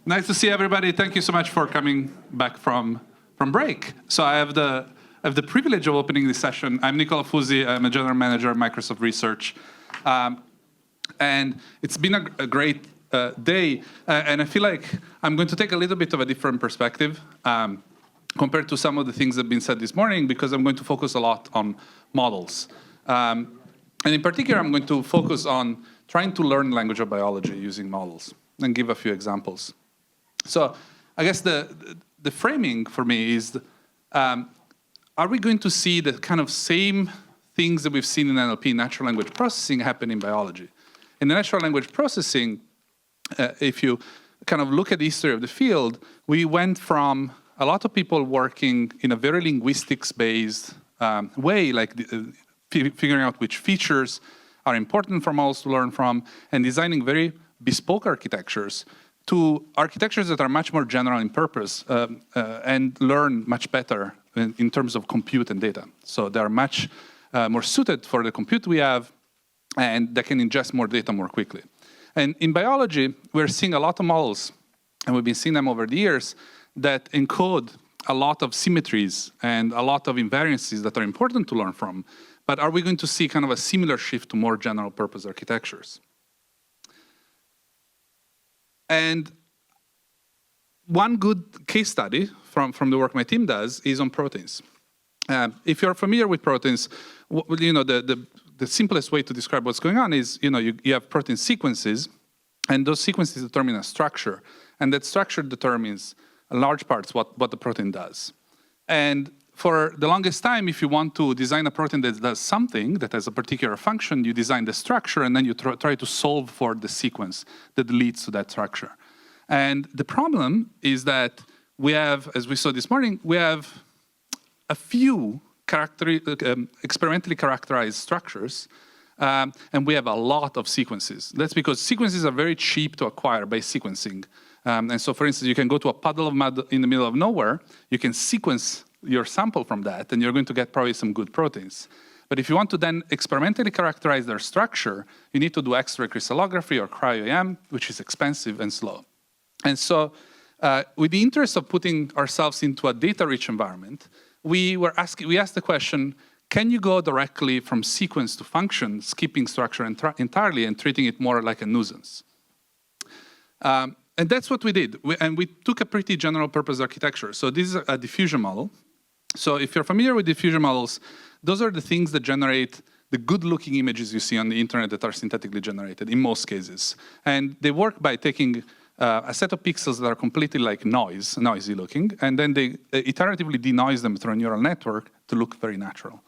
Nice to see everybody. Thank you so much for coming back from break. So I have the privilege of opening this session. I'm Nicolò Fusi. I'm a general manager at Microsoft Research. And it's been a great day. And I feel like I'm going to take a little bit of a different perspective compared to some of the things that have been said this morning, because I'm going to focus a lot on models. And in particular, I'm going to focus on trying to learn the language of biology using models and give a few examples. So I guess the framing for me is, are we going to see the kind of same things that we've seen in NLP, natural language processing, happen in biology? In the natural language processing, if you kind of look at the history of the field, we went from a lot of people working in a very linguistics-based way, like figuring out which features are important for models to learn from, and designing very bespoke architectures, to architectures that are much more general in purpose and learn much better in terms of compute and data. So they are much more suited for the compute we have, and they can ingest more data more quickly. And in biology, we're seeing a lot of models, and we've been seeing them over the years, that encode a lot of symmetries and a lot of invariances that are important to learn from. But are we going to see kind of a similar shift to more general purpose architectures? And one good case study from the work my team does is on proteins. If you're familiar with proteins, you know, the simplest way to describe what's going on is, you know, you have protein sequences, and those sequences determine a structure, and that structure determines in large parts what the protein does. And for the longest time, if you want to design a protein that does something, that has a particular function, you design the structure, and then you try to solve for the sequence that leads to that structure. And the problem is that we have, as we saw this morning, we have a few experimentally characterized structures, and we have a lot of sequences. That's because sequences are very cheap to acquire by sequencing. And so, for instance, you can go to a puddle of mud in the middle of nowhere, you can sequence your sample from that, and you're going to get probably some good proteins. But if you want to then experimentally characterize their structure, you need to do X-ray crystallography or cryo-EM, which is expensive and slow. And so, with the interest of putting ourselves into a data-rich environment, we asked the question, can you go directly from sequence to function, skipping structure entirely and treating it more like a nuisance? And that's what we did. We took a pretty general purpose architecture. So this is a diffusion model. So if you're familiar with diffusion models, those are the things that generate the good-looking images you see on the internet that are synthetically generated, in most cases. And they work by taking a set of pixels that are completely like noisy looking, and then they iteratively denoise them through a neural network to look very natural.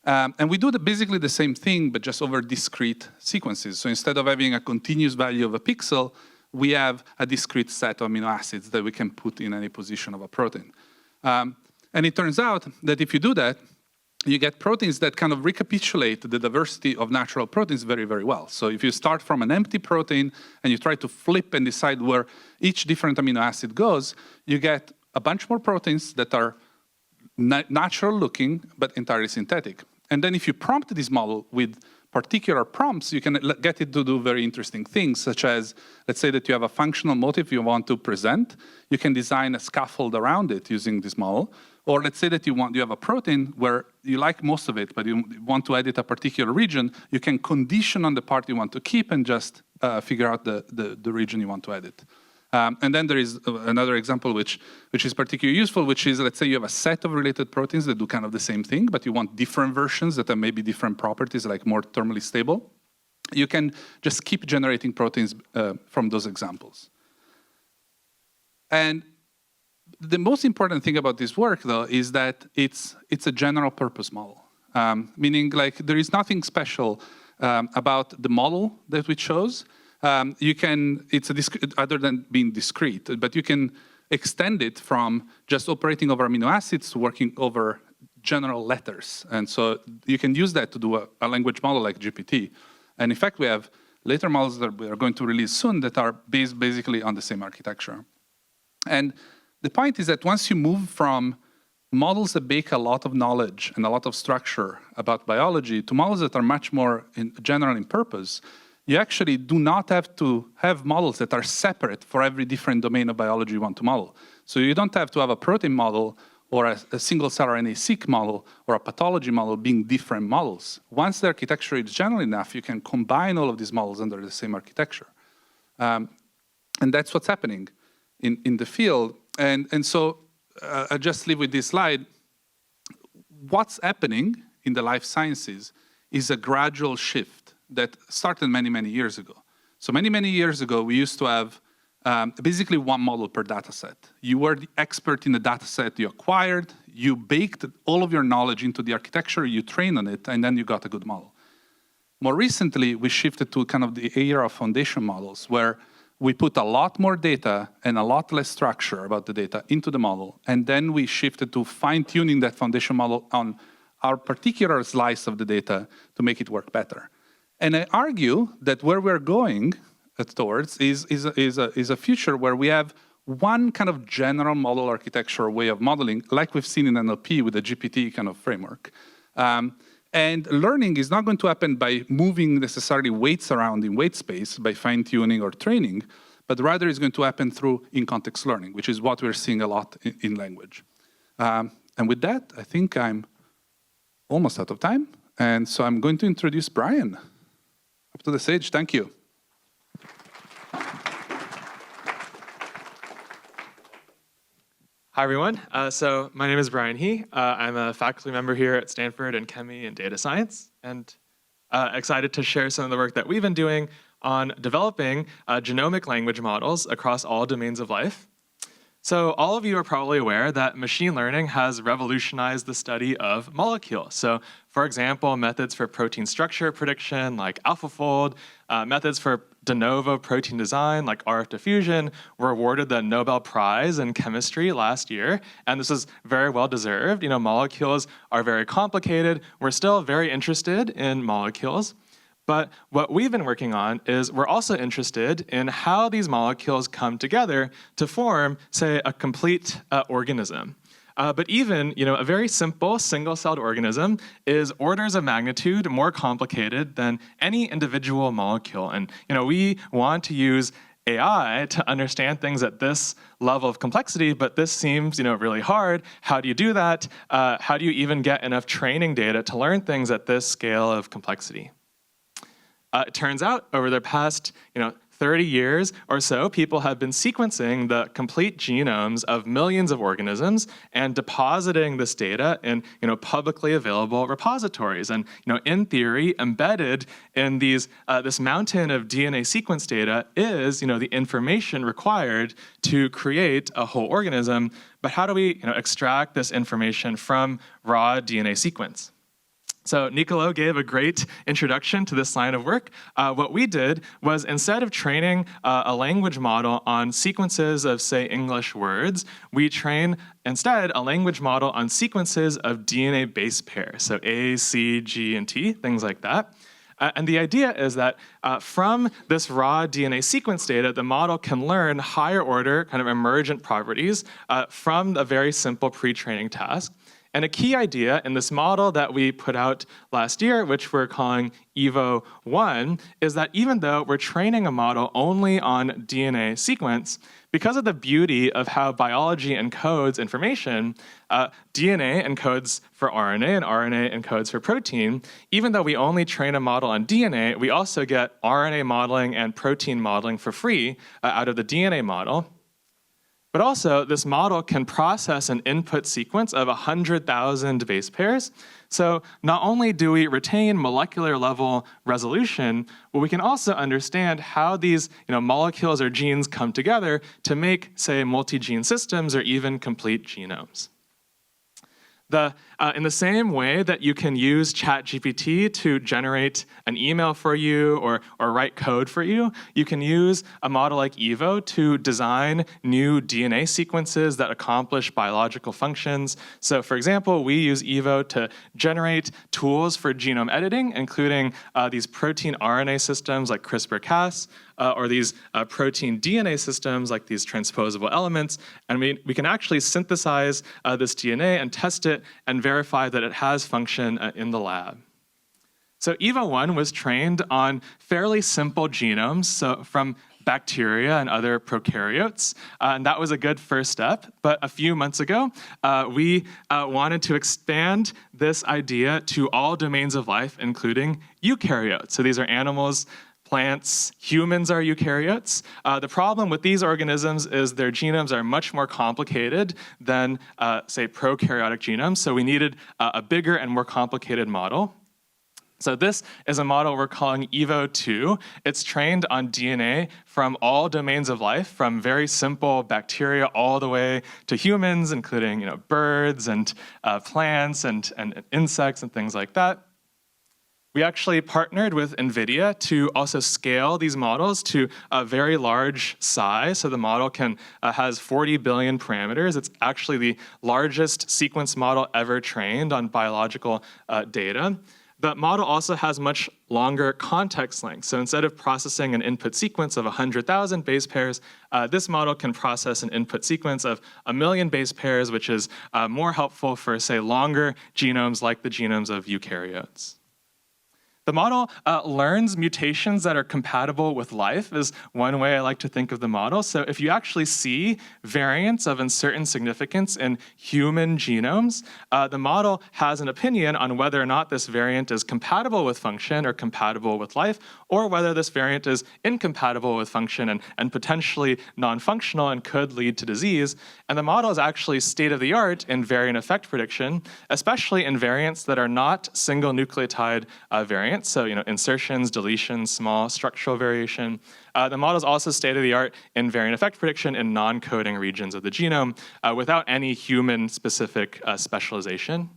And we do basically the same thing, but just over discrete sequences. So instead of having a continuous value of a pixel, we have a discrete set of amino acids that we can put in any position of a protein. And it turns out that if you do that, you get proteins that kind of recapitulate the diversity of natural proteins very, very well. So if you start from an empty protein and you try to flip and decide where each different amino acid goes, you get a bunch more proteins that are natural looking, but entirely synthetic. And then if you prompt this model with particular prompts, you can get it to do very interesting things, such as, let's say that you have a functional motif you want to present. You can design a scaffold around it using this model. Or let's say that you have a protein where you like most of it, but you want to edit a particular region. You can condition on the part you want to keep and just figure out the region you want to edit. And then there is another example which is particularly useful, which is, let's say you have a set of related proteins that do kind of the same thing, but you want different versions that have maybe different properties, like more thermally stable. You can just keep generating proteins from those examples. And the most important thing about this work, though, is that it's a general purpose model, meaning like there is nothing special about the model that we chose. It's other than being discrete, but you can extend it from just operating over amino acids to working over general letters. And so you can use that to do a language model like GPT. And in fact, we have later models that we are going to release soon that are based basically on the same architecture. And the point is that once you move from models that bake a lot of knowledge and a lot of structure about biology to models that are much more general in purpose, you actually do not have to have models that are separate for every different domain of biology you want to model. So you don't have to have a protein model or a single-cell RNA-seq model or a pathology model being different models. Once the architecture is general enough, you can combine all of these models under the same architecture. And that's what's happening in the field. And so I'll just leave with this slide. What's happening in the life sciences is a gradual shift that started many, many years ago. So many, many years ago, we used to have basically one model per data set. You were the expert in the data set you acquired, you baked all of your knowledge into the architecture, you trained on it, and then you got a good model. More recently, we shifted to kind of the era of foundation models, where we put a lot more data and a lot less structure about the data into the model, and then we shifted to fine-tuning that foundation model on our particular slice of the data to make it work better. And I argue that where we're going towards is a future where we have one kind of general model architecture way of modeling, like we've seen in NLP with the GPT kind of framework. And learning is not going to happen by moving necessarily weights around in weight space by fine-tuning or training, but rather it's going to happen through in-context learning, which is what we're seeing a lot in language. And with that, I think I'm almost out of time. And so I'm going to introduce Brian up to the stage. Thank you. Hi, everyone. So my name is Brian He. I'm a faculty member here at Stanford in Chemie and Data Science, and excited to share some of the work that we've been doing on developing genomic language models across all domains of life. So all of you are probably aware that machine learning has revolutionized the study of molecules. So for example, methods for protein structure prediction like AlphaFold, methods for de novo protein design like RF diffusion were awarded the Nobel Prize in chemistry last year, and this is very well deserved. You know, molecules are very complicated. We're still very interested in molecules. But what we've been working on is we're also interested in how these molecules come together to form, say, a complete organism. But even, a very simple single-celled organism is orders of magnitude more complicated than any individual molecule. And, we want to use AI to understand things at this level of complexity, but this seems, really hard. How do you do that? How do you even get enough training data to learn things at this scale of complexity? It turns out over the past 30 years or so, people have been sequencing the complete genomes of millions of organisms and depositing this data in publicly available repositories. And in theory, embedded in these this mountain of DNA sequence data is the information required to create a whole organism. But how do we extract this information from raw DNA sequence? So Nicolò gave a great introduction to this line of work. What we did was, instead of training a language model on sequences of, say, English words, we train instead a language model on sequences of DNA base pairs, so A, C, G, and T, things like that. And the idea is that from this raw DNA sequence data, the model can learn higher order kind of emergent properties from a very simple pre-training task. And a key idea in this model that we put out last year, which we're calling EVO1, is that even though we're training a model only on DNA sequence, because of the beauty of how biology encodes information, DNA encodes for RNA and RNA encodes for protein. Even though we only train a model on DNA, we also get RNA modeling and protein modeling for free out of the DNA model. But also, this model can process an input sequence of 100,000 base pairs. So not only do we retain molecular level resolution, but we can also understand how these molecules or genes come together to make, say, multi-gene systems or even complete genomes. In the same way that you can use ChatGPT to generate an email for you or write code for you, you can use a model like EVO to design new DNA sequences that accomplish biological functions. So for example, we use EVO to generate tools for genome editing, including these protein RNA systems like CRISPR-Cas, or these protein DNA systems like these transposable elements. And we can actually synthesize this DNA and test it and verify that it has function in the lab. So EVA1 was trained on fairly simple genomes, so from bacteria and other prokaryotes, and that was a good first step. But a few months ago, we wanted to expand this idea to all domains of life, including eukaryotes. So these are animals, plants, humans are eukaryotes. The problem with these organisms is their genomes are much more complicated than, say, prokaryotic genomes, so we needed a bigger and more complicated model. So this is a model we're calling EVO2. It's trained on DNA from all domains of life, from very simple bacteria all the way to humans, including birds and plants and insects and things like that. We actually partnered with NVIDIA to also scale these models to a very large size. So the model has 40 billion parameters. It's actually the largest sequence model ever trained on biological data. The model also has much longer context length. So instead of processing an input sequence of 100,000 base pairs, this model can process an input sequence of 1 million base pairs, which is more helpful for, say, longer genomes like the genomes of eukaryotes. The model learns mutations that are compatible with life is one way I like to think of the model. So if you actually see variants of uncertain significance in human genomes, the model has an opinion on whether or not this variant is compatible with function or compatible with life, or whether this variant is incompatible with function and potentially non-functional and could lead to disease. And the model is actually state-of-the-art in variant effect prediction, especially in variants that are not single nucleotide variants. So, insertions, deletions, small structural variation. The model is also state-of-the-art in variant effect prediction in non-coding regions of the genome without any human-specific specialization.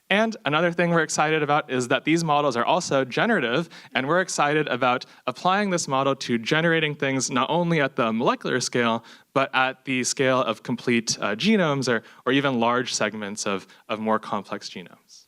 And another thing we're excited about is that these models are also generative, and we're excited about applying this model to generating things not only at the molecular scale, but at the scale of complete genomes or even large segments of more complex genomes.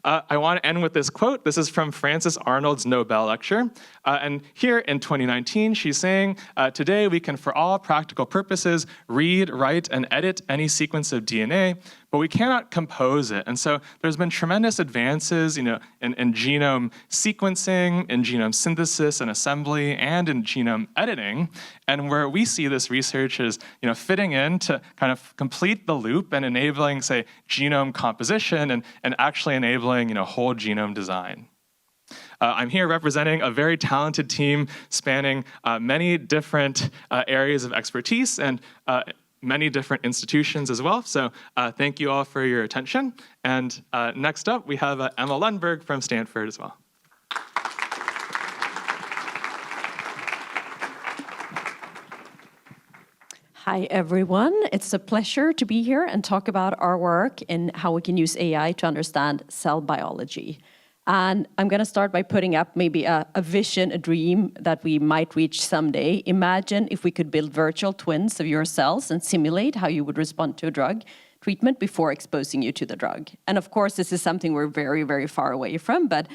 I want to end with this quote. This is from Frances Arnold's Nobel lecture. And here in 2019, she's saying, today we can, for all practical purposes, read, write, and edit any sequence of DNA, but we cannot compose it. And so there's been tremendous advances in genome sequencing, in genome synthesis and assembly, and in genome editing. And where we see this research is fitting in to kind of complete the loop and enabling, say, genome composition and actually enabling whole genome design. I'm here representing a very talented team spanning many different areas of expertise and many different institutions as well. So thank you all for your attention. And next up, we have Emma Lundberg from Stanford as well. Hi, everyone. It's a pleasure to be here and talk about our work in how we can use AI to understand cell biology. And I'm going to start by putting up maybe a vision, a dream that we might reach someday. Imagine if we could build virtual twins of your cells and simulate how you would respond to a drug treatment before exposing you to the drug. And of course, this is something we're very, very far away from, but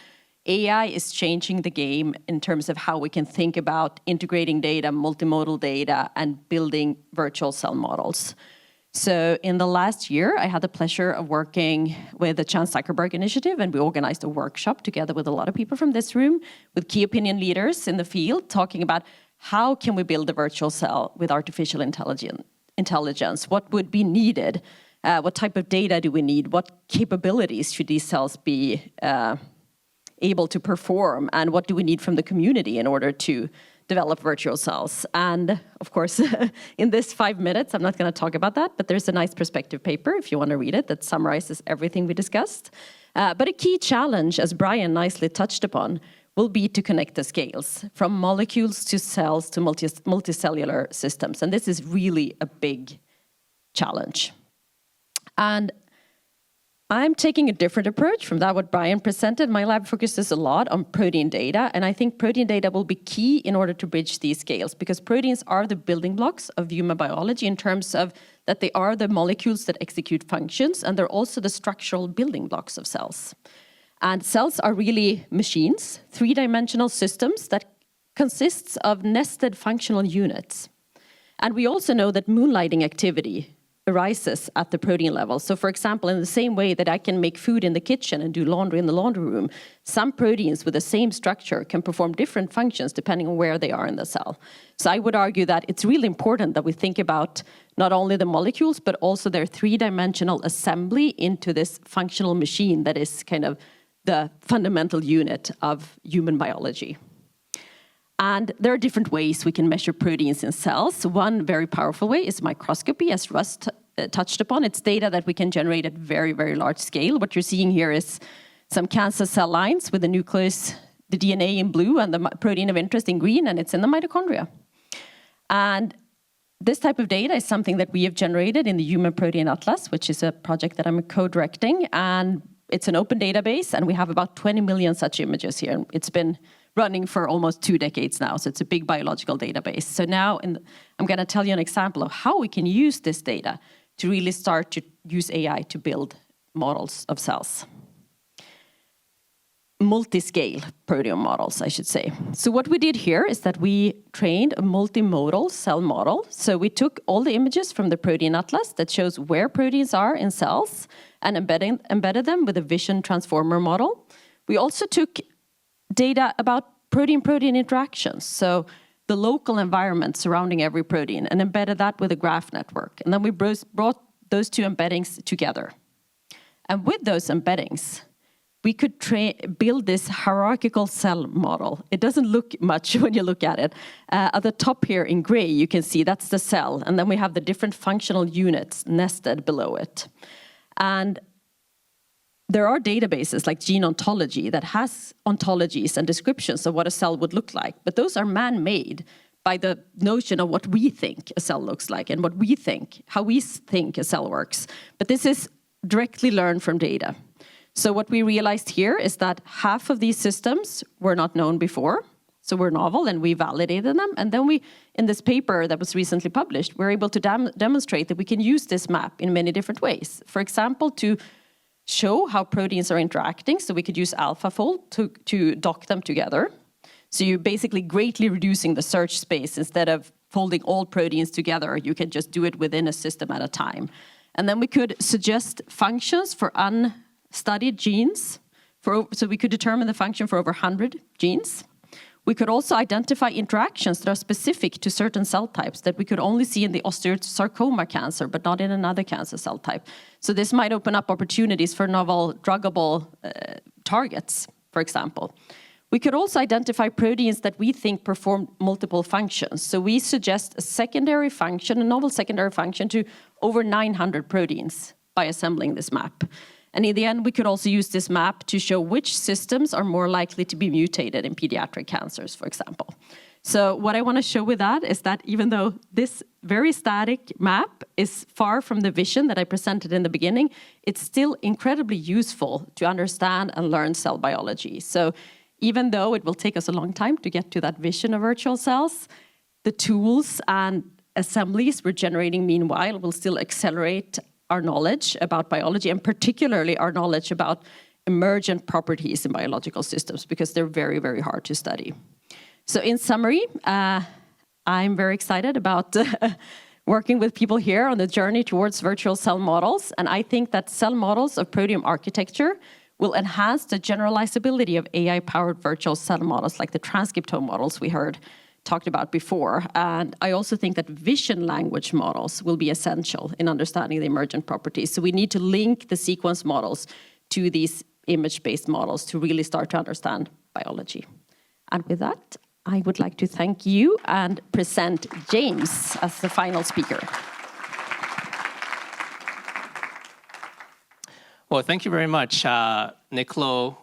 AI is changing the game in terms of how we can think about integrating data, multimodal data, and building virtual cell models. So in the last year, I had the pleasure of working with the Chan Zuckerberg Initiative, and we organized a workshop together with a lot of people from this room, with key opinion leaders in the field, talking about how can we build a virtual cell with artificial intelligence? What would be needed? What type of data do we need? What capabilities should these cells be able to perform, and what do we need from the community in order to develop virtual cells? And of course, in this 5 minutes, I'm not going to talk about that, but there's a nice perspective paper, if you want to read it, that summarizes everything we discussed. But a key challenge, as Brian nicely touched upon, will be to connect the scales from molecules to cells to multicellular systems. And this is really a big challenge. And I'm taking a different approach from that what Brian presented. My lab focuses a lot on protein data, and I think protein data will be key in order to bridge these scales, because proteins are the building blocks of human biology in terms of that they are the molecules that execute functions, and they're also the structural building blocks of cells. And cells are really machines, three-dimensional systems that consists of nested functional units. And we also know that moonlighting activity arises at the protein level. So for example, in the same way that I can make food in the kitchen and do laundry in the laundry room, some proteins with the same structure can perform different functions depending on where they are in the cell. So I would argue that it's really important that we think about not only the molecules, but also their three-dimensional assembly into this functional machine that is kind of the fundamental unit of human biology. And there are different ways we can measure proteins in cells. One very powerful way is microscopy, as Russ touched upon. It's data that we can generate at very, very large scale. What you're seeing here is some cancer cell lines with the nucleus, the DNA in blue, and the protein of interest in green, and it's in the mitochondria. And this type of data is something that we have generated in the Human Protein Atlas, which is a project that I'm co-directing. And it's an open database, and we have about 20 million such images here. It's been running for almost 2 decades now, so it's a big biological database. So now I'm going to tell you an example of how we can use this data to really start to use AI to build models of cells. Multi-scale proteome models, I should say. So what we did here is that we trained a multimodal cell model. So we took all the images from the Protein Atlas that shows where proteins are in cells and embedded them with a vision transformer model. We also took data about protein-protein interactions, so the local environment surrounding every protein, and embedded that with a graph network. And then we brought those two embeddings together. And with those embeddings, we could build this hierarchical cell model. It doesn't look much when you look at it. At the top here in gray, you can see that's the cell, and then we have the different functional units nested below it. And there are databases like Gene Ontology that has ontologies and descriptions of what a cell would look like, but those are man-made by the notion of what we think a cell looks like and what we think, how we think a cell works. But this is directly learned from data. So what we realized here is that half of these systems were not known before, so we're novel, and we validated them. And then we, in this paper that was recently published, we're able to demonstrate that we can use this map in many different ways. For example, to show how proteins are interacting, so we could use AlphaFold to dock them together. So you're basically greatly reducing the search space. Instead of folding all proteins together, you can just do it within a system at a time. And then we could suggest functions for unstudied genes, so we could determine the function for over 100 genes. We could also identify interactions that are specific to certain cell types that we could only see in the osteosarcoma cancer, but not in another cancer cell type. So this might open up opportunities for novel druggable targets, for example. We could also identify proteins that we think perform multiple functions. So we suggest a secondary function, a novel secondary function to over 900 proteins by assembling this map. And in the end, we could also use this map to show which systems are more likely to be mutated in pediatric cancers, for example. So what I want to show with that is that even though this very static map is far from the vision that I presented in the beginning, it's still incredibly useful to understand and learn cell biology. So even though it will take us a long time to get to that vision of virtual cells, the tools and assemblies we're generating meanwhile will still accelerate our knowledge about biology, and particularly our knowledge about emergent properties in biological systems, because they're very, very hard to study. So in summary, I'm very excited about working with people here on the journey towards virtual cell models, and I think that cell models of proteome architecture will enhance the generalizability of AI-powered virtual cell models like the transcriptome models we talked about before. And I also think that vision language models will be essential in understanding the emergent properties. So we need to link the sequence models to these image-based models to really start to understand biology. And with that, I would like to thank you and present James as the final speaker. Well, thank you very much, Nicolò,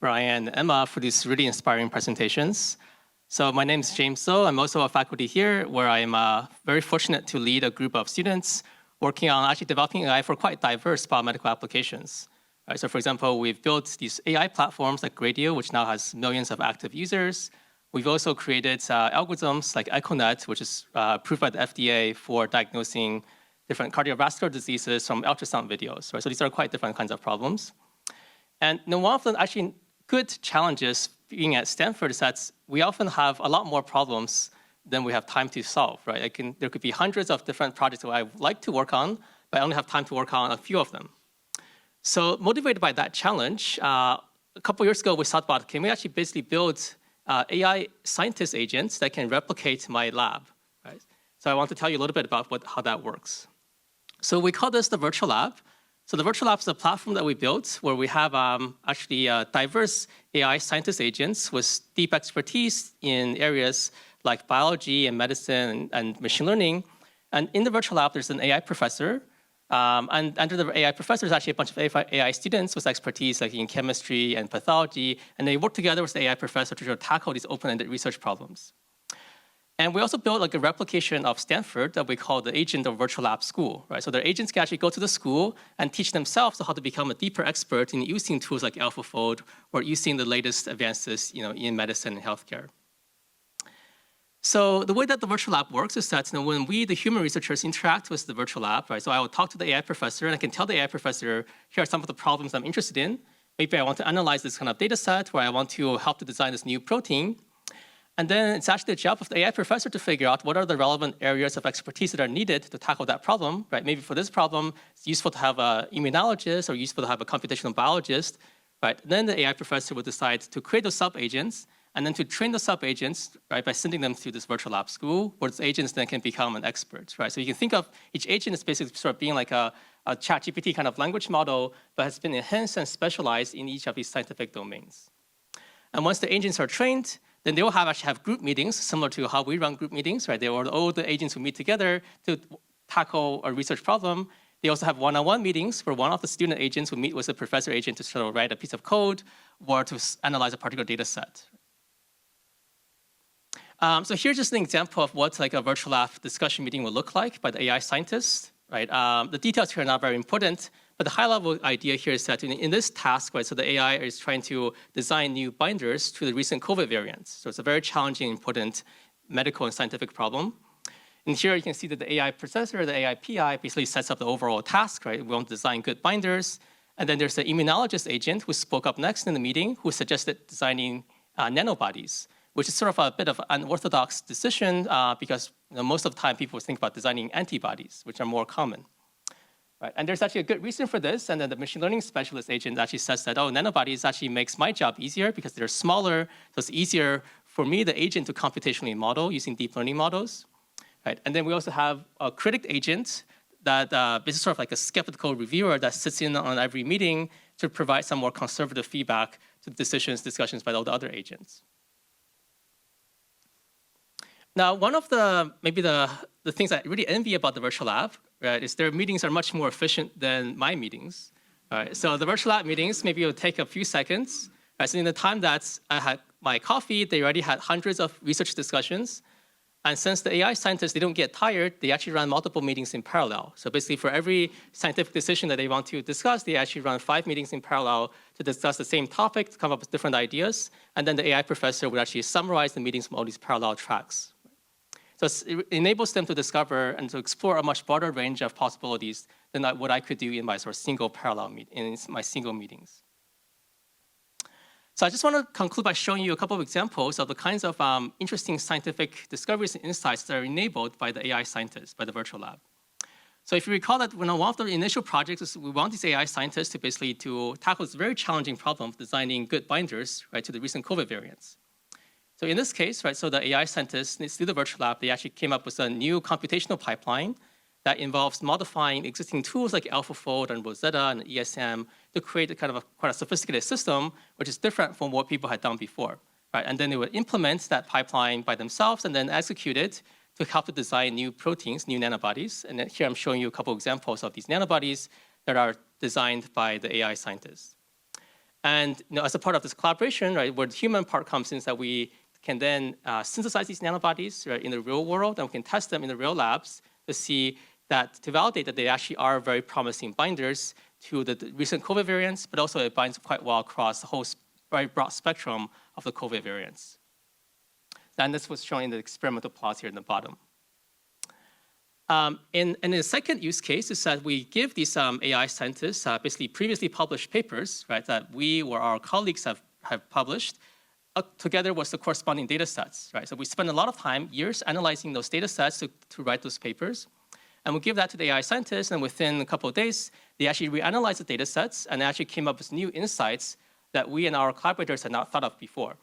Brian, and Emma, for these really inspiring presentations. So my name is James So. I'm also a faculty here, where I'm very fortunate to lead a group of students working on actually developing AI for quite diverse biomedical applications. So for example, we've built these AI platforms like Gradio, which now has millions of active users. We've also created algorithms like EchoNet, which is approved by the FDA for diagnosing different cardiovascular diseases from ultrasound videos. Right? So these are quite different kinds of problems. And one of the actually good challenges being at Stanford is that we often have a lot more problems than we have time to solve, right? There could be hundreds of different projects that I would like to work on, but I only have time to work on a few of them. So motivated by that challenge, a couple years ago, we thought about, can we actually basically build AI scientist agents that can replicate my lab, right? So I want to tell you a little bit about how that works. So we call this the virtual lab. So the virtual lab is a platform that we built where we have actually diverse AI scientist agents with deep expertise in areas like biology and medicine and machine learning. And in the virtual lab, there's an AI professor. And under the AI professor is actually a bunch of AI students with expertise like in chemistry and pathology. And they work together with the AI professor to tackle these open-ended research problems. And we also built like a replication of Stanford that we call the agent of virtual lab school, right? So their agents can actually go to the school and teach themselves how to become a deeper expert in using tools like AlphaFold or using the latest advances, in medicine and healthcare. So the way that the virtual lab works is that when we, the human researchers, interact with the virtual lab, right? So I will talk to the AI professor and I can tell the AI professor, here are some of the problems I'm interested in. Maybe I want to analyze this kind of data set where I want to help to design this new protein. And then it's actually the job of the AI professor to figure out what are the relevant areas of expertise that are needed to tackle that problem, right? Maybe for this problem, it's useful to have an immunologist or useful to have a computational biologist, right? Then the AI professor will decide to create those sub-agents and then to train the sub-agents, right, by sending them through this virtual lab school, where those agents then can become an expert, right? So you can think of each agent as basically sort of being like a ChatGPT kind of language model, but has been enhanced and specialized in each of these scientific domains. And once the agents are trained, then they will actually have group meetings, similar to how we run group meetings, right? All the agents will meet together to tackle a research problem. They also have one-on-one meetings where one of the student agents will meet with a professor agent to sort of write a piece of code or to analyze a particular data set. So here's just an example of what like a virtual lab discussion meeting will look like by the AI scientist, right? The details here are not very important, but the high-level idea here is that in this task, right, so the AI is trying to design new binders to the recent COVID variants. So it's a very challenging, important medical and scientific problem. And here you can see that the AI processor, the AI PI, basically sets up the overall task, right? We want to design good binders. And then there's the immunologist agent who spoke up next in the meeting, who suggested designing nanobodies, which is sort of a bit of an unorthodox decision because most of the time people think about designing antibodies, which are more common. Right? And there's actually a good reason for this, and then the machine learning specialist agent actually says that, nanobodies actually makes my job easier because they're smaller, so it's easier for me, the agent, to computationally model using deep learning models. Right? And then we also have a critic agent that is sort of like a skeptical reviewer that sits in on every meeting to provide some more conservative feedback to discussions by all the other agents. Now, one of the things I really envy about the virtual lab, right, is their meetings are much more efficient than my meetings. Right? So the virtual lab meetings, maybe it'll take a few seconds. Right? So in the time that I had my coffee, they already had hundreds of research discussions. And since the AI scientists, they don't get tired, they actually run multiple meetings in parallel. So basically for every scientific decision that they want to discuss, they actually run 5 meetings in parallel to discuss the same topic, to come up with different ideas. And then the AI professor would actually summarize the meetings from all these parallel tracks. So it enables them to discover and to explore a much broader range of possibilities than what I could do in my sort of single meetings. So I just want to conclude by showing you a couple of examples of the kinds of interesting scientific discoveries and insights that are enabled by the AI scientists, by the virtual lab. So if you recall that one of the initial projects is we want these AI scientists to basically to tackle this very challenging problem of designing good binders, right, to the recent COVID variants. So in this case, right, so the AI scientists through the virtual lab, they actually came up with a new computational pipeline that involves modifying existing tools like AlphaFold and Rosetta and ESM to create a kind of quite a sophisticated system, which is different from what people had done before, right? And then they would implement that pipeline by themselves and then execute it to help to design new proteins, new nanobodies. And then here I'm showing you a couple examples of these nanobodies that are designed by the AI scientists. And as a part of this collaboration, right, where the human part comes in is that we can then synthesize these nanobodies, right, in the real world, and we can test them in the real labs to see that, to validate that they actually are very promising binders to the recent COVID variants, but also it binds quite well across the whole very broad spectrum of the COVID variants. And this was shown in the experimental plots here in the bottom. And the second use case is that we give these AI scientists basically previously published papers, right, that we or our colleagues have published, together was the corresponding data sets, right? So we spent a lot of time, years, analyzing those data sets to write those papers. And we give that to the AI scientists, and within a couple of days, they actually reanalyzed the data sets and actually came up with new insights that we and our collaborators had not thought of before.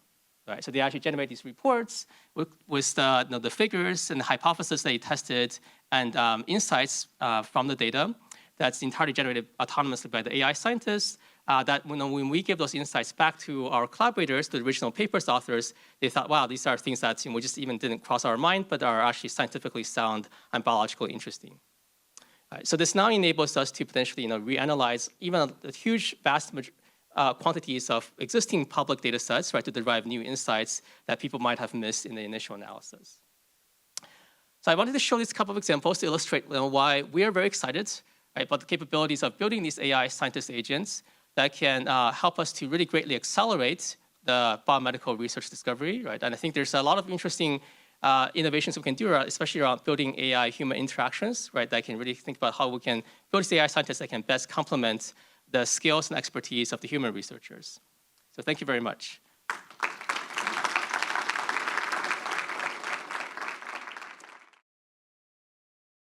Right? So they actually generate these reports with the figures and the hypotheses they tested and insights from the data that's entirely generated autonomously by the AI scientists. That when we give those insights back to our collaborators, the original paper's authors, they thought, wow, these are things that we just even didn't cross our mind, but are actually scientifically sound and biologically interesting. So this now enables us to potentially reanalyze even a huge, vast quantities of existing public data sets, right, to derive new insights that people might have missed in the initial analysis. So I wanted to show these couple of examples to illustrate why we are very excited, right, about the capabilities of building these AI scientist agents that can help us to really greatly accelerate the biomedical research discovery, right? And I think there's a lot of interesting innovations we can do, especially around building AI-human interactions, right? That can really think about how we can build these AI scientists that can best complement the skills and expertise of the human researchers. So thank you very much.